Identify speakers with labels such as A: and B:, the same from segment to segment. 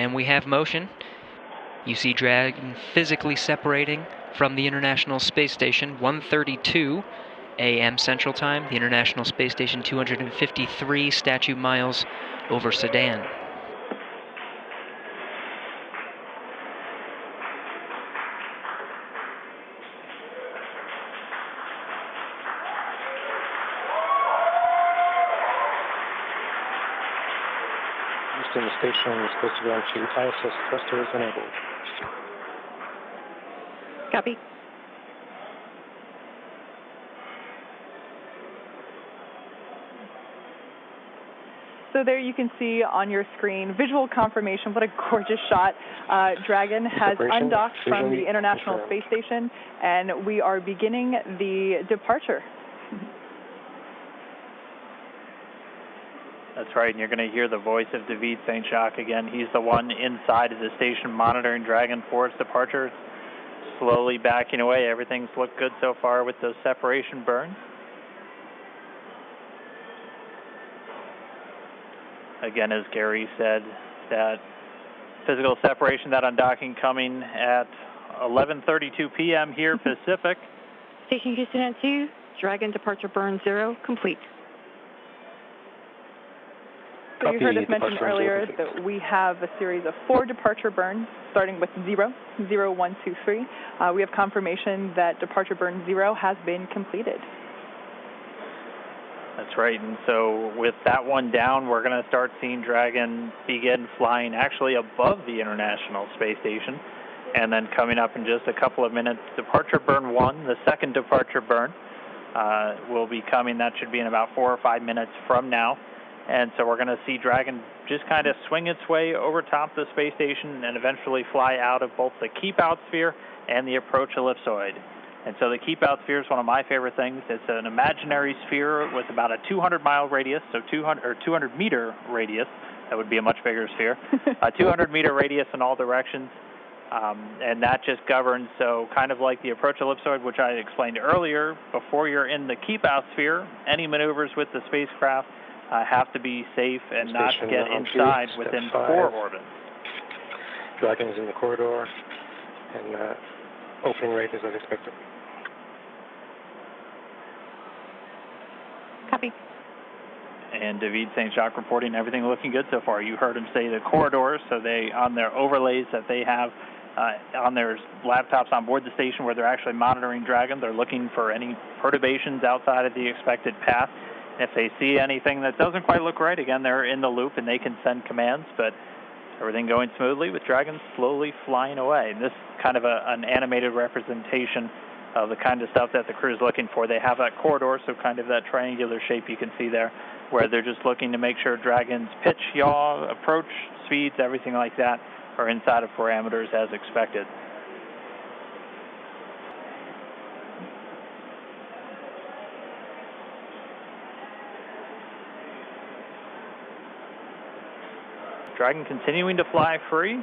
A: And we have motion. You see Dragon physically separating from the International Space Station, 1:32 a.m. Central Time. The International Space Station, 253 statute miles over Sedan.
B: Houston, the station is supposed to go into ISS thrusters enabled.
C: Copy. So there you can see on your screen visual confirmation. What a gorgeous shot. Dragon has undocked from the International Space Station, and we are beginning the departure.
D: That's right, and you're going to hear the voice of David St. Jacques again. He's the one inside of the station monitoring Dragon for its departure. Slowly backing away. Everything's looked good so far with those separation burns. Again, as Gary said, that physical separation, that undocking coming at 11:32 p.m. here Pacific.
C: Station Houston at 2, Dragon departure burn 0, complete. So you heard us mention earlier that we have a series of 4 departure burns, starting with 0, 0, 1, 2, 3. We have confirmation that departure burn 0 has been completed.
D: That's right, and so with that one down, we're going to start seeing Dragon begin flying actually above the International Space Station, and then coming up in just a couple of minutes, departure burn 1, the second departure burn, will be coming. That should be in about 4 or 5 minutes from now. And so we're going to see Dragon just kind of swing its way over top the space station and eventually fly out of both the keep-out sphere and the approach ellipsoid. And so the keep-out sphere is one of my favorite things. It's an imaginary sphere with about a 200-mile radius, so 200-meter radius. That would be a much bigger sphere. A 200-meter radius in all directions. And that just governs, so kind of like the approach ellipsoid, which I explained earlier, before you're in the keep-out sphere, any maneuvers with the spacecraft have to be safe and not get inside within 4 orbits.
B: Dragon is in the corridor, and opening rate is as expected.
C: Copy.
D: And David St. Jacques reporting everything looking good so far. You heard him say the corridors, so they, on their overlays that they have on their laptops on board the station where they're actually monitoring Dragon, they're looking for any perturbations outside of the expected path. If they see anything that doesn't quite look right, again, they're in the loop and they can send commands, but everything going smoothly with Dragon slowly flying away. And this is kind of an animated representation of the kind of stuff that the crew is looking for. They have that corridor, so kind of that triangular shape you can see there, where they're just looking to make sure Dragon's pitch, yaw, approach, speeds, everything like that are inside of parameters as expected. Dragon continuing to fly free.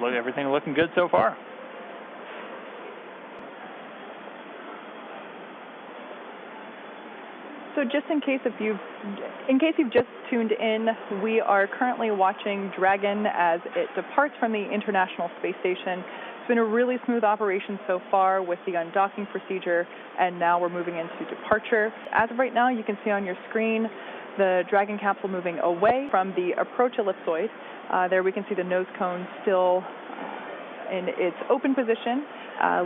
D: Look, everything looking good so far.
C: So just in case you've just tuned in, we are currently watching Dragon as it departs from the International Space Station. It's been a really smooth operation so far with the undocking procedure, and now we're moving into departure. As of right now, you can see on your screen the Dragon capsule moving away from the approach ellipsoid. There we can see the nose cone still in its open position,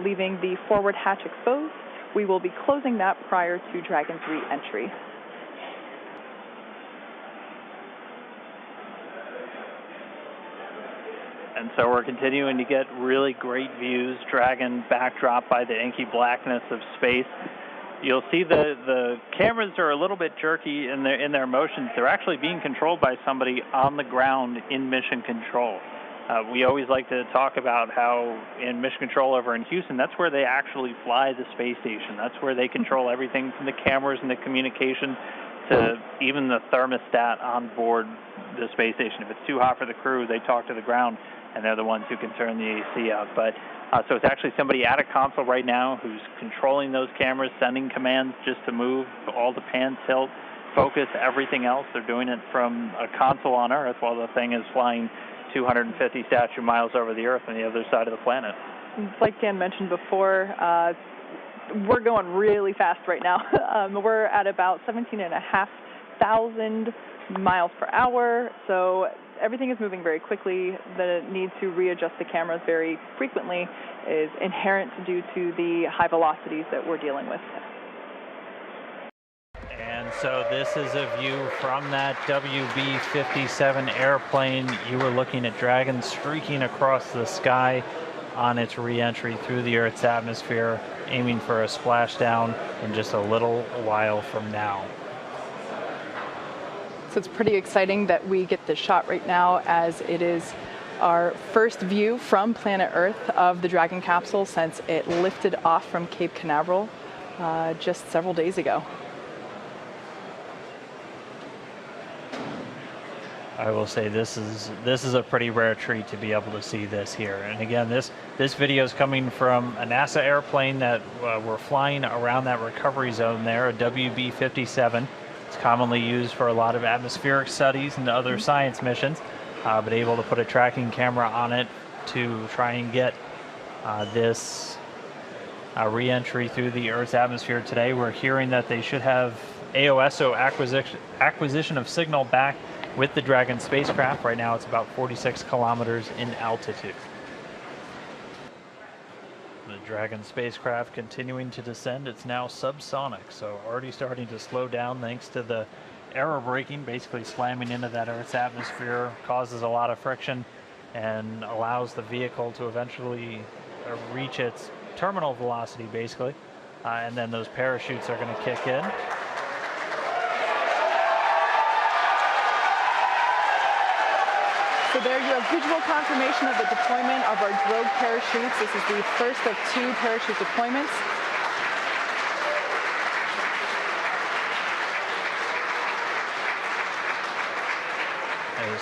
C: leaving the forward hatch exposed. We will be closing that prior to Dragon's re-entry.
D: And so we're continuing to get really great views. Dragon backdrop by the inky blackness of space. You'll see the cameras are a little bit jerky in their motions. They're actually being controlled by somebody on the ground in mission control. We always like to talk about how in mission control over in Houston, that's where they actually fly the space station. That's where they control everything from the cameras and the communication to even the thermostat on board the space station. If it's too hot for the crew, they talk to the ground, and they're the ones who can turn the AC out. But so it's actually somebody at a console right now who's controlling those cameras, sending commands just to move all the pan, tilt, focus, everything else. They're doing it from a console on Earth while the thing is flying 250 statute miles over the Earth on the other side of the planet.
C: Like Dan mentioned before, we're going really fast right now. We're at about 17,500 miles per hour, so everything is moving very quickly. The need to readjust the cameras very frequently is inherent due to the high velocities that we're dealing with.
E: And so this is a view from that WB-57 airplane. You were looking at Dragon streaking across the sky on its re-entry through the Earth's atmosphere, aiming for a splashdown in just a little while from now.
C: So it's pretty exciting that we get this shot right now, as it is our first view from planet Earth of the Dragon capsule since it lifted off from Cape Canaveral just several days ago.
E: I will say this is a pretty rare treat to be able to see this here. And again, this video is coming from a NASA airplane that we're flying around that recovery zone there, a WB-57. It's commonly used for a lot of atmospheric studies and other science missions, but able to put a tracking camera on it to try and get this re-entry through the Earth's atmosphere today. We're hearing that they should have AOSO acquisition of signal back with the Dragon spacecraft. Right now it's about 46 kilometers in altitude. The Dragon spacecraft continuing to descend. It's now subsonic, so already starting to slow down thanks to the aero braking, basically slamming into that Earth's atmosphere, causes a lot of friction and allows the vehicle to eventually reach its terminal velocity, basically. And then those parachutes are going to kick in.
C: So there you have visual confirmation of the deployment of our drogue parachutes. This is the first of 2 parachute deployments.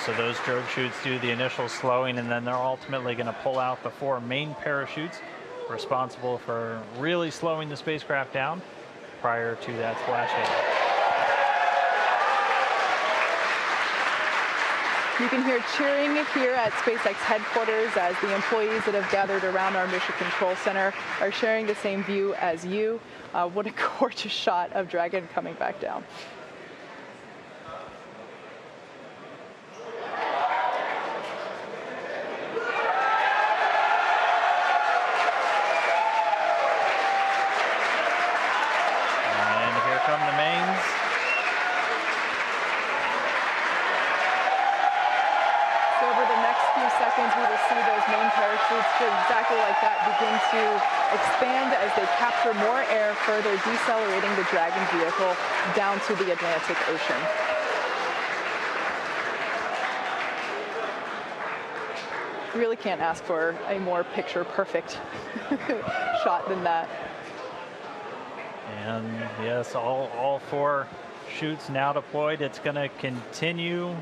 E: So those drogue chutes do the initial slowing, and then they're ultimately going to pull out the 4 main parachutes responsible for really slowing the spacecraft down prior to that splashdown.
C: You can hear cheering here at SpaceX headquarters as the employees that have gathered around our Mission Control Center are sharing the same view as you. What a gorgeous shot of Dragon coming back down.
E: And here come the mains.
C: Seconds, we will see those main parachutes exactly like that begin to expand as they capture more air, further decelerating the Dragon vehicle down to the Atlantic Ocean. Really can't ask for a more picture-perfect shot than that.
E: And yes, all 4 chutes now deployed. It's going to continue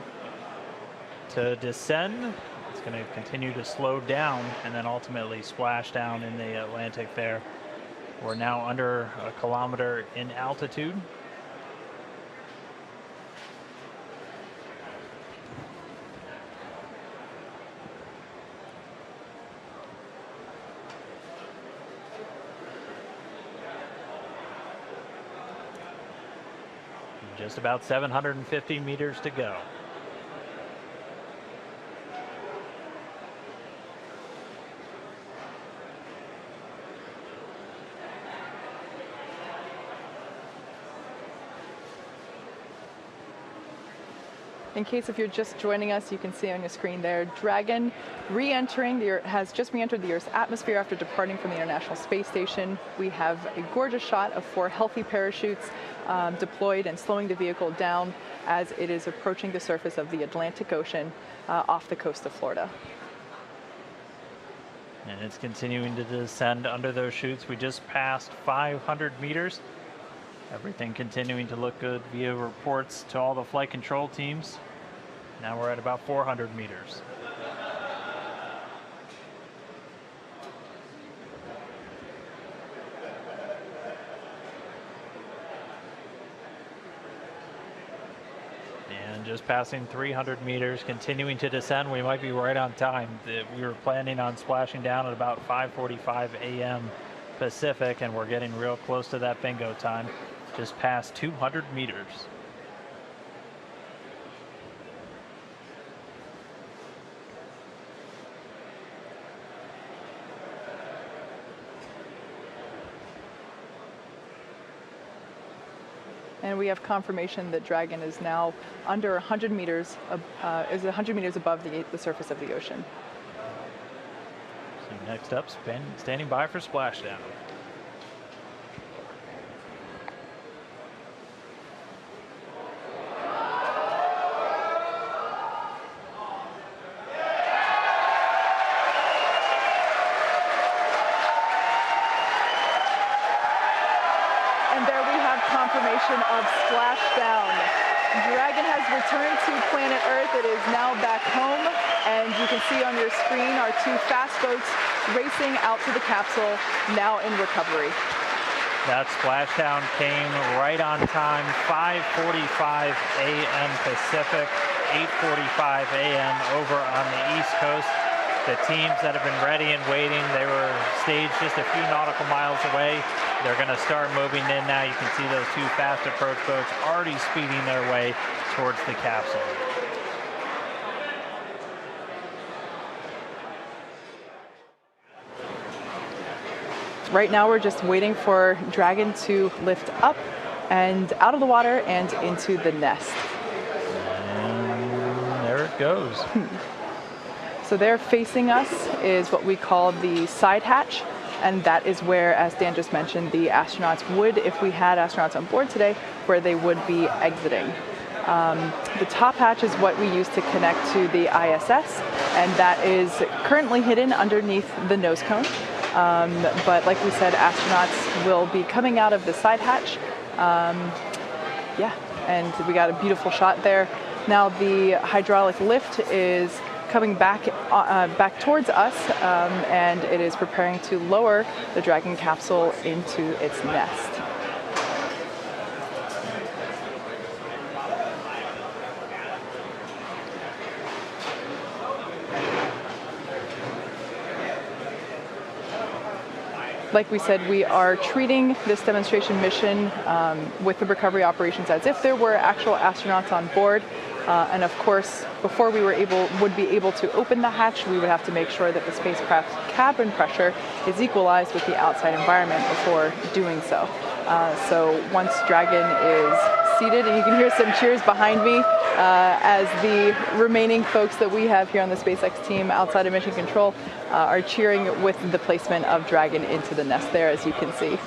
E: to descend. It's going to continue to slow down and then ultimately splash down in the Atlantic there. We're now under 1 kilometer in altitude. Just about 750 meters to go.
C: In case if you're just joining us, you can see on your screen there, Dragon has just re-entered the Earth's atmosphere after departing from the International Space Station. We have a gorgeous shot of 4 healthy parachutes deployed and slowing the vehicle down as it is approaching the surface of the Atlantic Ocean off the coast of Florida.
E: And it's continuing to descend under those chutes. We just passed 500 meters. Everything continuing to look good via reports to all the flight control teams. Now we're at about 400 meters. And just passing 300 meters, continuing to descend. We might be right on time. We were planning on splashing down at about 5:45 a.m. Pacific, and we're getting real close to that bingo time. Just past 200 meters.
C: And we have confirmation that Dragon is now under 100 meters, is 100 meters above the surface of the ocean.
E: So next up, standing by for splashdown.
C: Confirmation of splashdown. Dragon has returned to planet Earth. It is now back home, and you can see on your screen our two fast boats racing out to the capsule, now in recovery.
E: That splashdown came right on time, 5:45 a.m. Pacific, 8:45 a.m. over on the East Coast. The teams that have been ready and waiting, they were staged just a few nautical miles away. They're going to start moving in now. You can see those two fast approach boats already speeding their way towards the capsule.
C: Right now we're just waiting for Dragon to lift up and out of the water and into the nest.
E: And there it goes.
C: So there facing us is what we call the side hatch. And that is where, as Dan just mentioned, the astronauts would, if we had astronauts on board today, where they would be exiting. The top hatch is what we use to connect to the ISS, and that is currently hidden underneath the nose cone. But like we said, astronauts will be coming out of the side hatch. Yeah, and we got a beautiful shot there. Now the hydraulic lift is coming back towards us, and it is preparing to lower the Dragon capsule into its nest. Like we said, we are treating this demonstration mission with the recovery operations as if there were actual astronauts on board. And of course, before we would be able to open the hatch, we would have to make sure that the spacecraft's cabin pressure is equalized with the outside environment before doing so. So once Dragon is seated, and you can hear some cheers behind me as the remaining folks that we have here on the SpaceX team outside of Mission Control are cheering with the placement of Dragon into the nest there, as you can see.